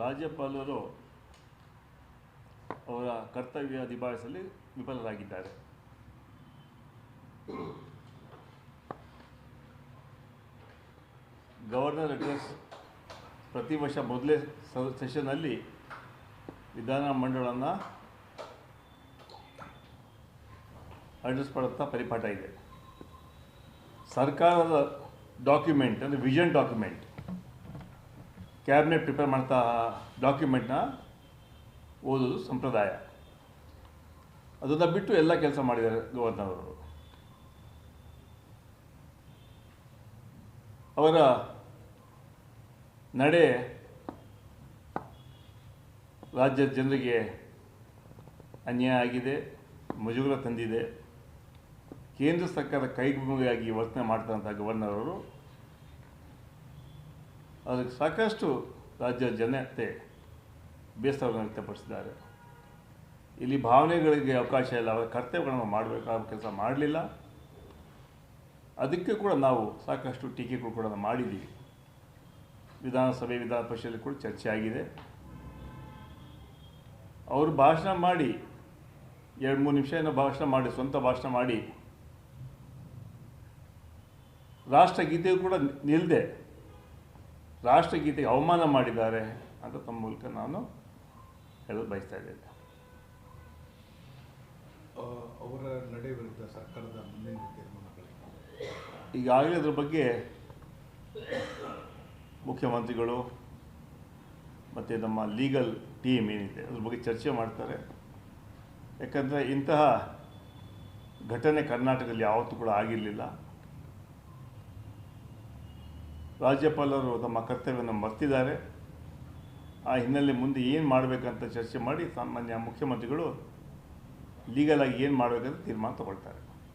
ರಾಜ್ಯಪಾಲರು ಅವರ ಕರ್ತವ್ಯ ನಿಭಾಯಿಸಲು ವಿಫಲರಾಗಿದ್ದಾರೆ. ಗವರ್ನರ್ ಅಡ್ರೆಸ್ ಪ್ರತಿ ವರ್ಷ ಮೊದಲೇ ಸೆಷನ್ನಲ್ಲಿ ವಿಧಾನಮಂಡಲವನ್ನು ಅಡ್ರೆಸ್ ಮಾಡುತ್ತಾ ಪರಿಪಾಠ ಇದೆ. ಸರ್ಕಾರದ ಡಾಕ್ಯುಮೆಂಟ್ ಅಂದರೆ ವಿಷನ್ ಡಾಕ್ಯುಮೆಂಟ್, ಕ್ಯಾಬಿನೆಟ್ ಪ್ರಿಪೇರ್ ಮಾಡ್ತಾ ಡಾಕ್ಯುಮೆಂಟ್ನ ಓದೋದು ಸಂಪ್ರದಾಯ. ಅದನ್ನು ಬಿಟ್ಟು ಎಲ್ಲ ಕೆಲಸ ಮಾಡಿದ್ದಾರೆ ಗವರ್ನರ್ ಅವರು. ಅವರ ನಡೆ ರಾಜ್ಯದ ಜನರಿಗೆ ಅನ್ಯಾಯ ಆಗಿದೆ, ಮುಜುಗರ ತಂದಿದೆ. ಕೇಂದ್ರ ಸರ್ಕಾರ ಕೈಗುಂಬೆಯಾಗಿ ವರ್ತನೆ ಮಾಡ್ತಕ್ಕಂಥ ಗವರ್ನರ್ ಅವರು ಅದಕ್ಕೆ ಸಾಕಷ್ಟು ರಾಜ್ಯದ ಜನತೆ ಬೇಸರವನ್ನು ವ್ಯಕ್ತಪಡಿಸಿದ್ದಾರೆ. ಇಲ್ಲಿ ಭಾವನೆಗಳಿಗೆ ಅವಕಾಶ ಇಲ್ಲ. ಅವರ ಕರ್ತವ್ಯಗಳನ್ನು ಮಾಡಬೇಕಾದ ಕೆಲಸ ಮಾಡಲಿಲ್ಲ. ಅದಕ್ಕೆ ಕೂಡ ನಾವು ಸಾಕಷ್ಟು ಟೀಕೆಗಳು ಕೂಡ ಮಾಡಿದ್ದೀವಿ. ವಿಧಾನಸಭೆ ವಿಧಾನ ಪರಿಷತ್ತಲ್ಲಿ ಕೂಡ ಚರ್ಚೆ ಆಗಿದೆ. ಅವರು ಭಾಷಣ ಮಾಡಿ 2-3 ನಿಮಿಷ ಏನೋ ಭಾಷಣ ಮಾಡಿ, ಸ್ವಂತ ಭಾಷಣ ಮಾಡಿ, ರಾಷ್ಟ್ರಗೀತೆಗೂ ಕೂಡ ನಿಲ್ಲದೆ ರಾಷ್ಟ್ರಗೀತೆಗೆ ಅವಮಾನ ಮಾಡಿದ್ದಾರೆ ಅಂತ ತಮ್ಮ ಮೂಲಕ ನಾನು ಹೇಳಲು ಬಯಸ್ತಾ ಇದ್ದೇನೆ. ಅವರ ನಡೆ ವಿರುದ್ಧ ಸರ್ಕಾರದ ಮುಂದಿನ ತೀರ್ಮಾನಗಳು ಈಗಾಗಲೇ ಅದ್ರ ಬಗ್ಗೆ ಮುಖ್ಯಮಂತ್ರಿಗಳು ಮತ್ತು ನಮ್ಮ ಲೀಗಲ್ ಟೀಮ್ ಏನಿದೆ ಅದ್ರ ಬಗ್ಗೆ ಚರ್ಚೆ ಮಾಡ್ತಾರೆ. ಯಾಕಂದರೆ ಇಂತಹ ಘಟನೆ ಕರ್ನಾಟಕದಲ್ಲಿ ಯಾವತ್ತೂ ಕೂಡ ಆಗಿರಲಿಲ್ಲ. ರಾಜ್ಯಪಾಲರು ತಮ್ಮ ಕರ್ತವ್ಯವನ್ನು ಮರ್ತಿದ್ದಾರೆ. ಆ ಹಿನ್ನೆಲೆ ಮುಂದೆ ಏನು ಮಾಡಬೇಕಂತ ಚರ್ಚೆ ಮಾಡಿ ಸಾಮಾನ್ಯ ಮುಖ್ಯಮಂತ್ರಿಗಳು ಲೀಗಲಾಗಿ ಏನು ಮಾಡಬೇಕಂತ ತೀರ್ಮಾನ ತಗೊಳ್ತಾರೆ.